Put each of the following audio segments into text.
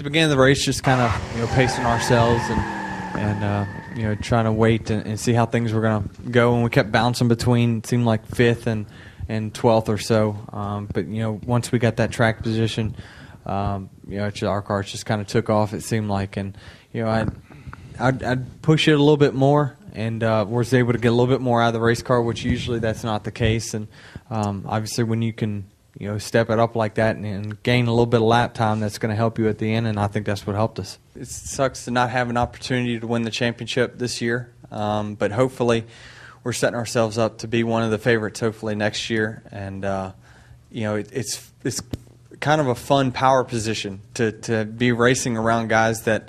beginning of the race, just kind of pacing ourselves and trying to wait and see how things were going to go. And we kept bouncing between, it seemed like 5th and 12th or so. But once we got that track position, our cars just kind of took off. It seemed like, and I'd push it a little bit more, and was able to get a little bit more out of the race car, which usually that's not the case. And obviously, when you can step it up like that and gain a little bit of lap time, that's going to help you at the end, and I think that's what helped us. It sucks to not have an opportunity to win the championship this year, but hopefully we're setting ourselves up to be one of the favorites hopefully next year. And it's kind of a fun power position to be racing around guys that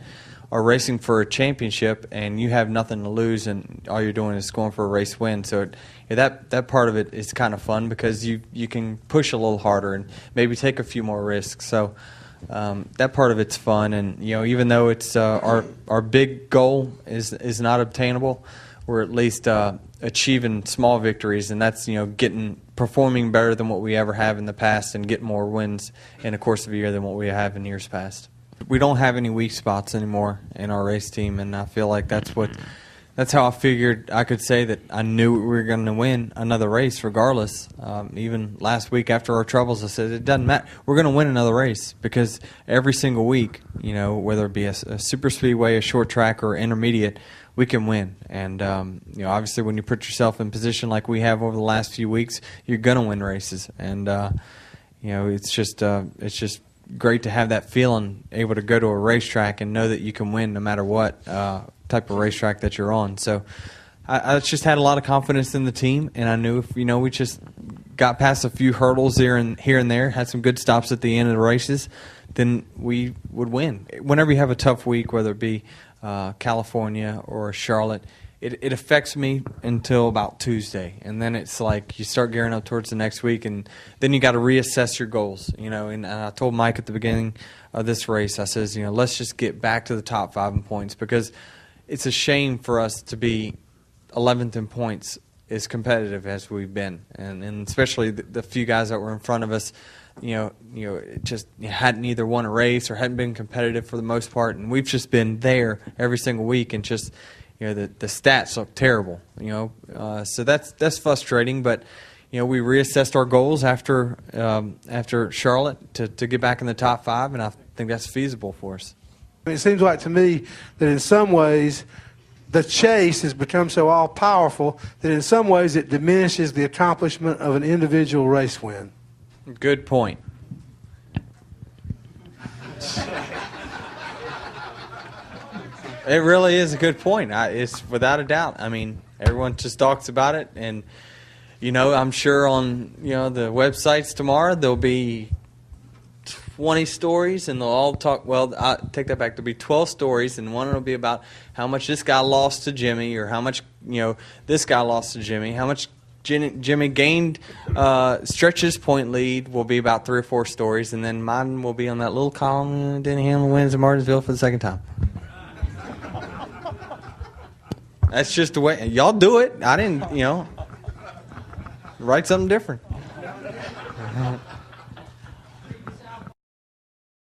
are racing for a championship, and you have nothing to lose, and all you're doing is going for a race win. So that part of it is kind of fun because you can push a little harder and maybe take a few more risks. So that part of it's fun, and even though it's our big goal is not obtainable, we're at least achieving small victories, and that's performing better than what we ever have in the past and getting more wins in the course of a year than what we have in years past. We don't have any weak spots anymore in our race team, and I feel like that's how I figured I could say that I knew we were going to win another race regardless. Even last week after our troubles, I said it doesn't matter. We're going to win another race because every single week, whether it be a super speedway, a short track, or intermediate, we can win. And obviously, when you put yourself in position like we have over the last few weeks, you're going to win races. And it's just great to have that feeling, able to go to a racetrack and know that you can win no matter what type of racetrack that you're on. So I just had a lot of confidence in the team, and I knew if we just got past a few hurdles here and there, had some good stops at the end of the races, then we would win. Whenever you have a tough week, whether it be California or Charlotte, it affects me until about Tuesday, and then it's like you start gearing up towards the next week, and then you got to reassess your goals. And I told Mike at the beginning of this race, I says, let's just get back to the top 5 in points, because it's a shame for us to be 11th in points as competitive as we've been, and especially the few guys that were in front of us, just hadn't either won a race or hadn't been competitive for the most part, and we've just been there every single week, and just the stats look terrible, so that's frustrating. But we reassessed our goals after Charlotte to get back in the top 5, and I think that's feasible for us. It seems like to me that in some ways the chase has become so all-powerful that in some ways it diminishes the accomplishment of an individual race win. Good point. It really is a good point. It's without a doubt. I mean, everyone just talks about it, and I'm sure on the websites tomorrow there'll be 20 stories, and they'll all talk. Well, I take that back. There'll be 12 stories, and one will be about how much this guy lost to Jimmy, or how much this guy lost to Jimmy, how much Jimmy gained stretches point lead will be about 3 or 4 stories, and then mine will be on that little column. Denny Hamlin wins in Martinsville for the second time. That's just the way y'all do it. I didn't, write something different.